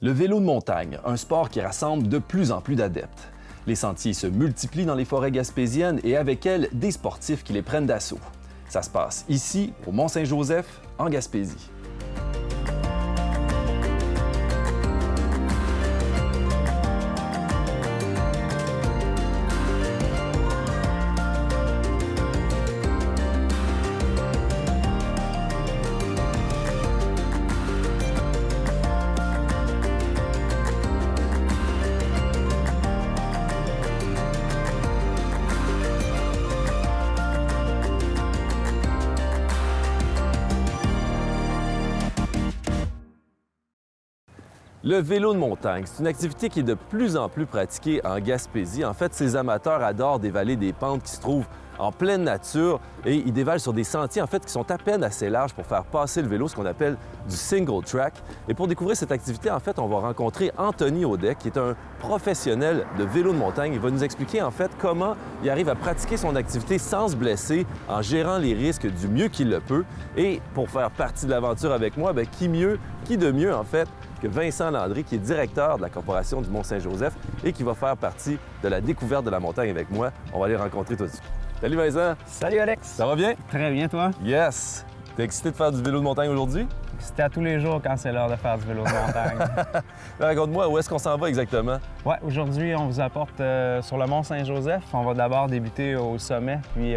Le vélo de montagne, un sport qui rassemble de plus en plus d'adeptes. Les sentiers se multiplient dans les forêts gaspésiennes et avec elles, des sportifs qui les prennent d'assaut. Ça se passe ici, au Mont-Saint-Joseph, en Gaspésie. Le vélo de montagne, c'est une activité qui est de plus en plus pratiquée en Gaspésie. En fait, ces amateurs adorent dévaler des pentes qui se trouvent en pleine nature et ils dévalent sur des sentiers en fait qui sont à peine assez larges pour faire passer le vélo, ce qu'on appelle du single track. Et pour découvrir cette activité, en fait, on va rencontrer Anthony Audet, qui est un professionnel de vélo de montagne. Il va nous expliquer en fait comment il arrive à pratiquer son activité sans se blesser, en gérant les risques du mieux qu'il le peut. Et pour faire partie de l'aventure avec moi, bien, qui de mieux en fait que Vincent Landry, qui est directeur de la Corporation du Mont-Saint-Joseph et qui va faire partie de la découverte de la montagne avec moi. On va aller rencontrer tout de suite. Salut Vincent! Salut Alex! Ça va bien? Très bien, toi? Yes! T'es excité de faire du vélo de montagne aujourd'hui? C'était à tous les jours quand c'est l'heure de faire du vélo de montagne. Raconte-moi, où est-ce qu'on s'en va exactement? Ouais, aujourd'hui, on vous apporte sur le Mont-Saint-Joseph. On va d'abord débuter au sommet, puis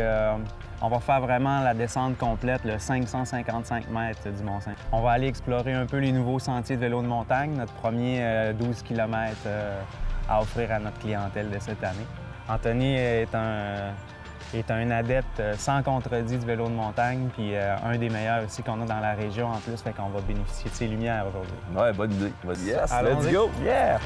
on va faire vraiment la descente complète, le 555 mètres du Mont-Saint. On va aller explorer un peu les nouveaux sentiers de vélo de montagne, notre premier 12 km à offrir à notre clientèle de cette année. Anthony est un adepte sans contredit du vélo de montagne, puis un des meilleurs aussi qu'on a dans la région en plus, fait qu'on va bénéficier de ses lumières aujourd'hui. Ouais, bonne idée. Yes, allons-y. Let's go! Yeah!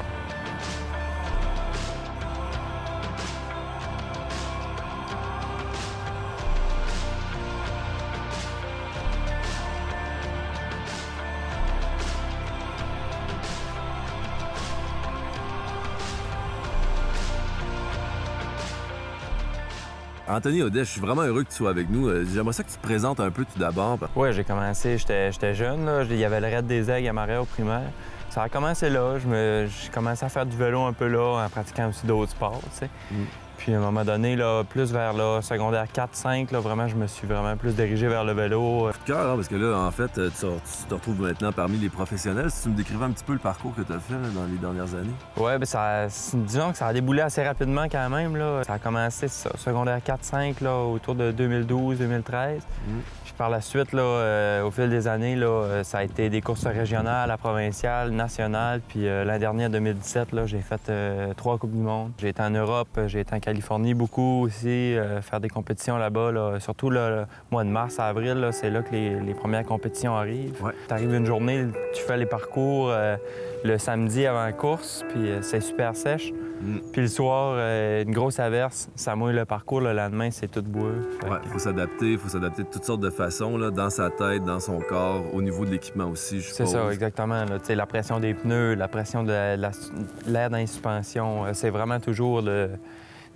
Anthony Audet, je suis vraiment heureux que tu sois avec nous. J'aimerais ça que tu te présentes un peu tout d'abord. Oui, j'ai commencé, j'étais jeune, là. Il y avait le raid des aigles à Marais au primaire. Ça a commencé là, j'ai commencé à faire du vélo un peu là, en pratiquant aussi d'autres sports, tu sais. Puis à un moment donné, là, plus vers là, secondaire 4-5, là, vraiment, je me suis vraiment plus dirigé vers le vélo. Cœur, hein, parce que là, en fait, tu te retrouves maintenant parmi les professionnels. Si tu me décrivais un petit peu le parcours que tu as fait là, dans les dernières années. Oui, bien, disons que ça a déboulé assez rapidement quand même, là. Ça a commencé, secondaire 4-5, là, autour de 2012-2013. Puis par la suite, là, au fil des années, là, ça a été des courses régionales, provinciales, nationales. Puis l'an dernier, en 2017, là, j'ai fait 3 Coupes du monde. J'ai été en Europe, j'ai été en Californie beaucoup aussi, faire des compétitions là-bas. Là. Surtout le mois de mars à avril, là, c'est là que les premières compétitions arrivent. Ouais. Tu arrives une journée, tu fais les parcours le samedi avant la course, puis c'est super sèche. Puis le soir, une grosse averse, ça mouille le parcours. Le lendemain, c'est tout boueux. Ouais, il faut s'adapter de toutes sortes de façons, là, dans sa tête, dans son corps, au niveau de l'équipement aussi, je C'est suppose. ça, exactement. Là. La pression des pneus, la pression de l'air dans les suspensions, c'est vraiment toujours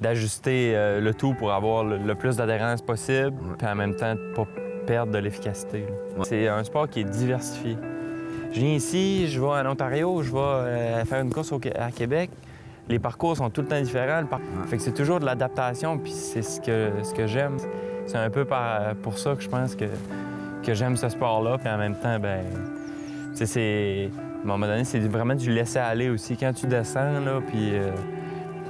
d'ajuster le tout pour avoir le plus d'adhérence possible, puis en même temps, pas perdre de l'efficacité. Ouais. C'est un sport qui est diversifié. Je viens ici, je vais en Ontario, je vais faire une course à Québec. Les parcours sont tout le temps différents. Fait que c'est toujours de l'adaptation, puis c'est ce que j'aime. C'est un peu pour ça que je pense que j'aime ce sport-là, puis en même temps, ben, à un moment donné, c'est vraiment du laisser-aller aussi. Quand tu descends, là, puis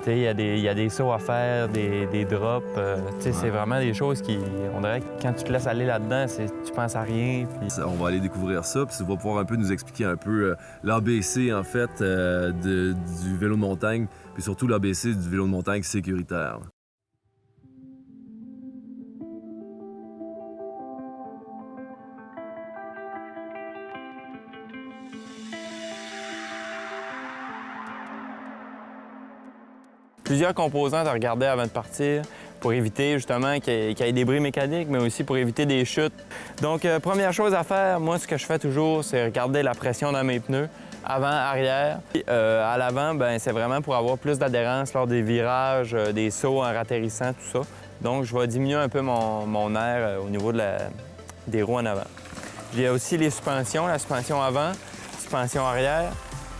il y a des sauts à faire, des drops. C'est vraiment des choses qui, on dirait que quand tu te laisses aller là-dedans, tu penses à rien. Puis... On va aller découvrir ça, puis tu vas pouvoir un peu nous expliquer un peu l'ABC, en fait, du vélo de montagne, puis surtout l'ABC du vélo de montagne sécuritaire. Plusieurs composantes à regarder avant de partir pour éviter justement qu'il y ait des bris mécaniques, mais aussi pour éviter des chutes. Donc, première chose à faire, moi, ce que je fais toujours, c'est regarder la pression dans mes pneus, avant, arrière. Puis, à l'avant, ben, c'est vraiment pour avoir plus d'adhérence lors des virages, des sauts en ratterrissant, tout ça. Donc, je vais diminuer un peu mon air au niveau des roues en avant. Il y a aussi les suspensions, la suspension avant, suspension arrière.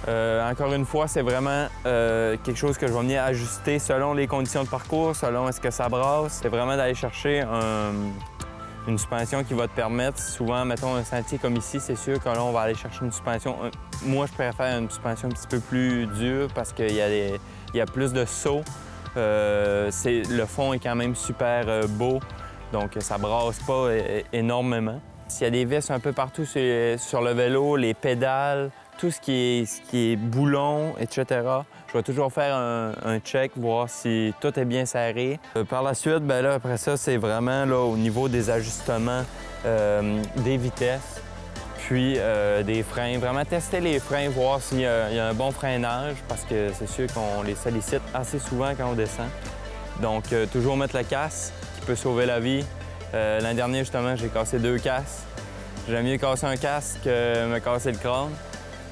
Encore une fois, c'est vraiment quelque chose que je vais venir ajuster selon les conditions de parcours, selon est-ce que ça brasse. C'est vraiment d'aller chercher une suspension qui va te permettre, souvent, mettons un sentier comme ici, c'est sûr que là, on va aller chercher une suspension. Moi, je préfère une suspension un petit peu plus dure parce qu'il y a plus de sauts. Le fond est quand même super beau, donc ça brasse pas énormément. S'il y a des vis un peu partout sur le vélo, les pédales, tout ce qui est boulon, etc., je vais toujours faire un check, voir si tout est bien serré. Par la suite, bien là, après ça, c'est vraiment là, au niveau des ajustements des vitesses, puis des freins. Vraiment tester les freins, voir s'il y a un bon freinage, parce que c'est sûr qu'on les sollicite assez souvent quand on descend. Donc, toujours mettre le casque qui peut sauver la vie. L'an dernier, justement, j'ai cassé 2 casques. J'aime mieux casser un casque que me casser le crâne.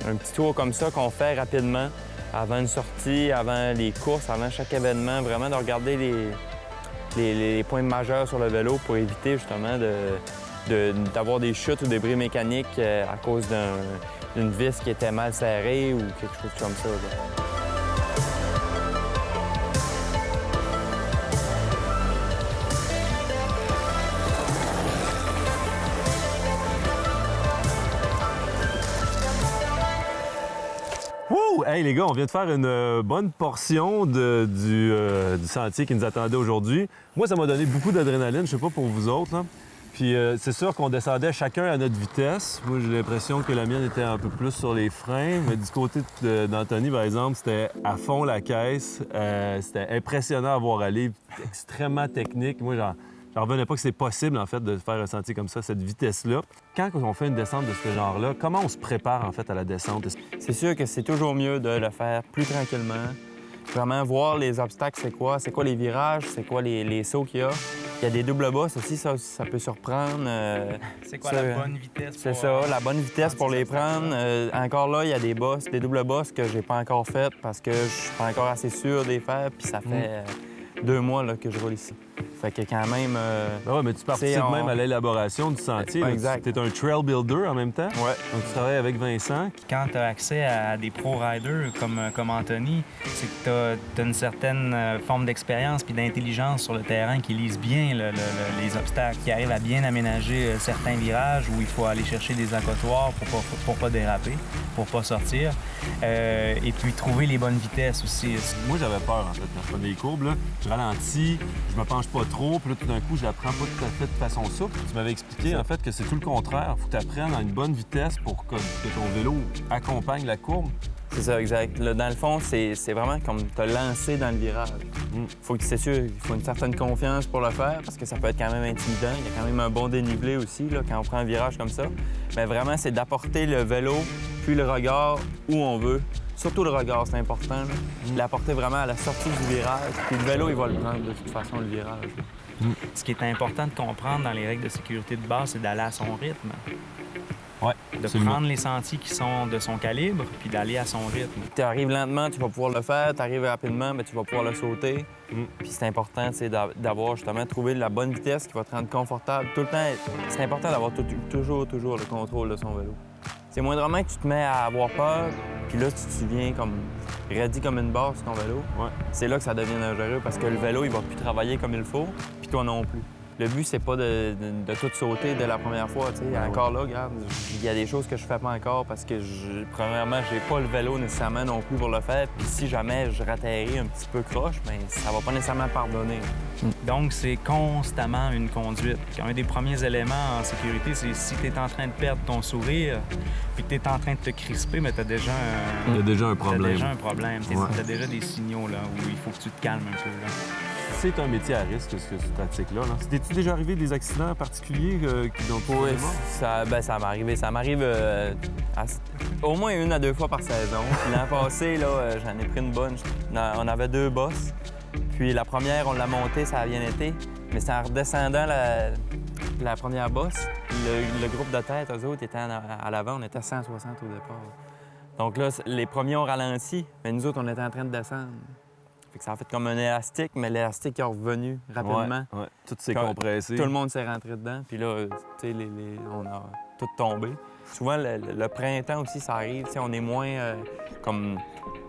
Un petit tour comme ça qu'on fait rapidement avant une sortie, avant les courses, avant chaque événement, vraiment de regarder les points majeurs sur le vélo pour éviter justement d'avoir des chutes ou des bris mécaniques à cause d'une vis qui était mal serrée ou quelque chose comme ça. Là. Wouh! Hey les gars, on vient de faire une bonne portion du sentier qui nous attendait aujourd'hui. Moi, ça m'a donné beaucoup d'adrénaline, je sais pas pour vous autres, là. Puis c'est sûr qu'on descendait chacun à notre vitesse. Moi, j'ai l'impression que la mienne était un peu plus sur les freins, mais du côté d'Anthony, par exemple, c'était à fond la caisse. C'était impressionnant à voir aller, extrêmement technique. Moi, j'en revenais pas que c'est possible, en fait, de faire un sentier comme ça, cette vitesse-là. Quand on fait une descente de ce genre-là, comment on se prépare, en fait, à la descente? C'est sûr que c'est toujours mieux de le faire plus tranquillement. Vraiment voir les obstacles, c'est quoi les virages, c'est quoi les sauts qu'il y a. Il y a des doubles bosses aussi, ça peut surprendre. C'est quoi la bonne vitesse? C'est ça, la bonne vitesse pour les prendre. Encore là, il y a des bosses, des doubles bosses que j'ai pas encore faites parce que je suis pas encore assez sûr de les faire, puis ça fait 2 mois là, que je roule ici. Fait que quand même... Oui, mais tu participes même à l'élaboration du sentier. Exact. Tu es un trail builder en même temps. Ouais. Donc, tu travailles avec Vincent. Quand tu as accès à des pro-riders comme Anthony, c'est que tu as une certaine forme d'expérience puis d'intelligence sur le terrain qui lise bien les obstacles, qui arrive à bien aménager certains virages où il faut aller chercher des accotoirs pour pas déraper, pour pas sortir. Et puis trouver les bonnes vitesses aussi. Moi, j'avais peur, en fait, quand je prenais les courbes. Là. Je ralentis, je me penche pas trop, puis là, tout d'un coup, je la prends pas tout à fait de façon souple. Tu m'avais expliqué, en fait, que c'est tout le contraire. Faut que tu apprennes à une bonne vitesse pour que ton vélo accompagne la courbe. C'est ça, exact. Là, dans le fond, c'est vraiment comme te lancer dans le virage. Faut que c'est sûr, il faut une certaine confiance pour le faire parce que ça peut être quand même intimidant. Il y a quand même un bon dénivelé aussi là, quand on prend un virage comme ça. Mais vraiment, c'est d'apporter le vélo puis le regard où on veut. Surtout le regard, c'est important. L'apporter vraiment à la sortie du virage. Puis le vélo, il va le prendre de toute façon, le virage. Ce qui est important de comprendre dans les règles de sécurité de base, c'est d'aller à son rythme. Ouais, de absolument. prendre les sentiers qui sont de son calibre, puis d'aller à son rythme. Tu arrives lentement, tu vas pouvoir le faire. Tu arrives rapidement, mais tu vas pouvoir le sauter. Puis c'est important d'avoir justement trouvé la bonne vitesse qui va te rendre confortable. Tout le temps, c'est important d'avoir toujours le contrôle de son vélo. C'est moindrement que tu te mets à avoir peur, puis là, tu deviens comme raidi comme une barre sur ton vélo. Ouais. C'est là que ça devient dangereux parce que le vélo, il va plus travailler comme il faut, puis toi non plus. Le but, c'est pas de tout sauter dès la première fois. T'sais. Encore là, regarde, il y a des choses que je fais pas encore parce que, premièrement, j'ai pas le vélo nécessairement non plus pour le faire. Puis si jamais je ratterris un petit peu croche, bien, ça va pas nécessairement pardonner. Donc, c'est constamment une conduite. Un des premiers éléments en sécurité, c'est si tu es en train de perdre ton sourire puis que tu es en train de te crisper, mais tu as déjà Il y a déjà un problème. T'as déjà un problème. Tu Ouais. as déjà des signaux là, où il faut que tu te calmes un peu. Là. C'est un métier à risque, ce que tu pratiques-là. T'es-tu déjà arrivé des accidents particuliers qui n'ont pas Oui, ça m'est arrivé. Ça m'arrive au moins 1 à 2 fois par saison. Puis l'an passé, là, j'en ai pris une bonne. On avait 2 bosses. Puis la première, on l'a montée, ça a bien été. Mais c'est en redescendant la première bosse, le groupe de tête, eux autres, étaient à l'avant. On était à 160 au départ. Donc là, les premiers ont ralenti, mais nous autres, on était en train de descendre. Fait que ça a fait comme un élastique, mais l'élastique est revenu rapidement. Ouais. Tout s'est compressé. Tout le monde s'est rentré dedans. Puis là, tu sais, on a tout tombé. Souvent, le printemps aussi, ça arrive. Tu sais, on est moins comme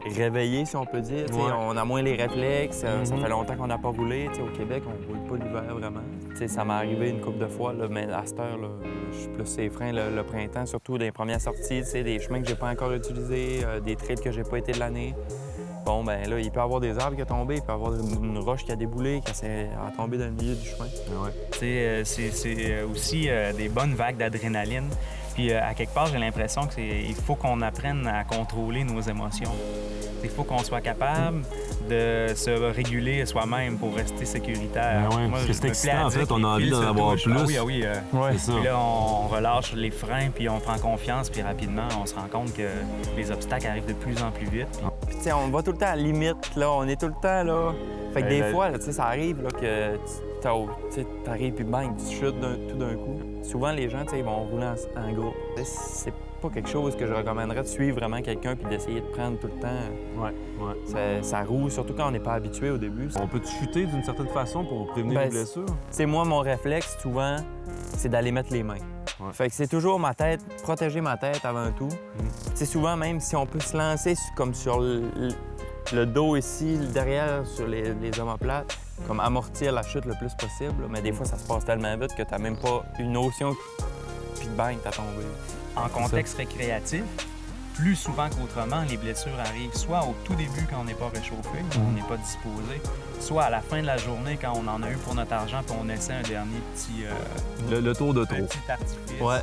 réveillé, si on peut dire. Tu sais, Ouais. on a moins les réflexes. Ça fait longtemps qu'on n'a pas roulé. Tu sais, au Québec, on roule pas l'hiver vraiment. Tu sais, ça m'est arrivé une couple de fois, là, mais à cette heure, là, je suis plus ses freins le printemps, surtout des premières sorties, tu sais, des chemins que j'ai pas encore utilisés, des trails que j'ai pas été de l'année. Bon, ben là, il peut y avoir des arbres qui ont tombé, il peut y avoir une roche qui a déboulé, qui a tombé dans le milieu du chemin. Ouais. C'est aussi des bonnes vagues d'adrénaline. Puis à quelque part, j'ai l'impression qu'il faut qu'on apprenne à contrôler nos émotions. Il faut qu'on soit capable de se réguler soi-même pour rester sécuritaire. Ben ouais, parce que c'est excitant, en fait, on a envie d'en avoir plus. Ah oui, ah oui. Ouais. C'est ça. Puis là, on relâche les freins, puis on prend confiance, puis rapidement, on se rend compte que les obstacles arrivent de plus en plus vite. Puis, tu sais, on va tout le temps à la limite, là. On est tout le temps, là. Fait que des fois, là, tu sais, ça arrive, là, que tu t'arrives, puis bang, tu chutes tout d'un coup. Souvent, les gens, tu sais, ils vont rouler en groupe. C'est pas quelque chose que je recommanderais de suivre vraiment quelqu'un puis d'essayer de prendre tout le temps. Ouais. Ça roule, surtout quand on n'est pas habitué au début. On peut chuter d'une certaine façon pour prévenir Ben, les blessures? Tu sais, moi, mon réflexe, souvent, c'est d'aller mettre les mains. Ouais. Fait que c'est toujours ma tête, protéger ma tête avant tout. C'est souvent, même si on peut se lancer comme sur le dos ici, derrière, sur les omoplates, comme amortir la chute le plus possible. Mais des fois, ça se passe tellement vite que t'as même pas une notion, puis bang, t'as tombé. En contexte récréatif, plus souvent qu'autrement, les blessures arrivent soit au tout début quand on n'est pas réchauffé, on n'est pas disposé, soit à la fin de la journée quand on en a eu pour notre argent puis on essaie un dernier petit, Le tour de trop. petit artifice. Ouais.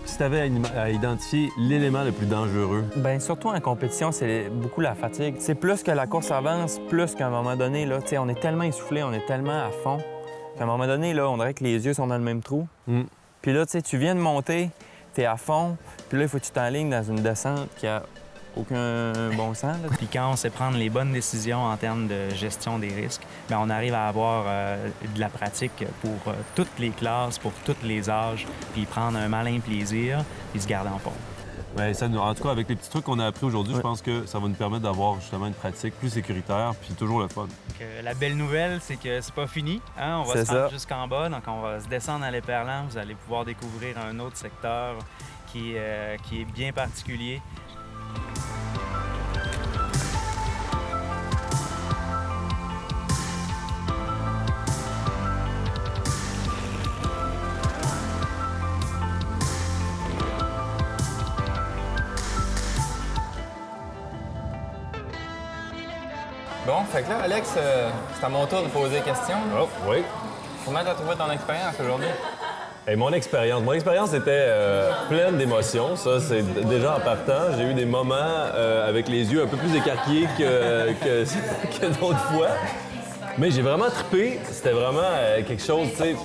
Puis si tu avais à identifier l'élément le plus dangereux, Bien, surtout en compétition, c'est beaucoup la fatigue. C'est plus que la course avance, plus qu'à un moment donné, là, tu sais, on est tellement essoufflé, on est tellement à fond, qu'à un moment donné, là, on dirait que les yeux sont dans le même trou. Puis là, tu sais, tu viens de monter, t'es à fond, puis là, il faut que tu t'enlignes dans une descente qui a aucun bon sens. Là. Puis quand on sait prendre les bonnes décisions en termes de gestion des risques, bien, on arrive à avoir de la pratique pour toutes les classes, pour tous les âges, puis prendre un malin plaisir, puis se garder en forme. bien, en tout cas, avec les petits trucs qu'on a appris aujourd'hui, je pense que ça va nous permettre d'avoir justement une pratique plus sécuritaire puis toujours le fun. Donc, la belle nouvelle, c'est que c'est pas fini. Hein? On va C'est se rendre ça. jusqu'en bas, donc on va se descendre à l'Éperlan. Vous allez pouvoir découvrir un autre secteur qui est bien particulier. Bon, fait que là, Alex, c'est à mon tour de poser des questions. Oh, oui. Comment t'as trouvé ton expérience aujourd'hui? Et mon expérience était pleine d'émotions. Ça, c'est déjà en partant. J'ai eu des moments avec les yeux un peu plus écarquillés que d'autres fois. Mais j'ai vraiment trippé. C'était vraiment quelque chose, tu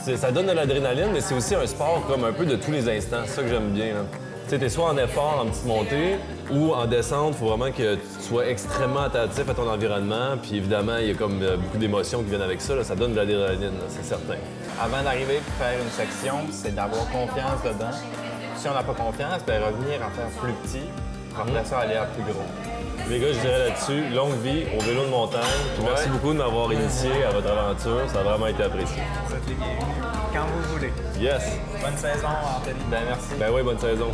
sais. Ça donne de l'adrénaline, mais c'est aussi un sport comme un peu de tous les instants. C'est ça que j'aime bien. Là. Tu sais, t'es soit en effort, en petite montée, ou en descente. Il faut vraiment que tu sois extrêmement attentif à ton environnement. Puis évidemment, il y a comme beaucoup d'émotions qui viennent avec ça. Là. Ça donne de l'adrénaline, là, c'est certain. Avant d'arriver pour faire une section, c'est d'avoir confiance dedans. Si on n'a pas confiance, bien revenir en faire plus petit, après ça, aller à plus gros. Les gars, je dirais là-dessus, longue vie au vélo de montagne. Puis merci beaucoup de m'avoir initié à votre aventure. Ça a vraiment été apprécié. Vous êtes les bienvenus quand vous voulez. Yes! Bonne saison, Anthony. Ben merci. Ben oui, bonne saison.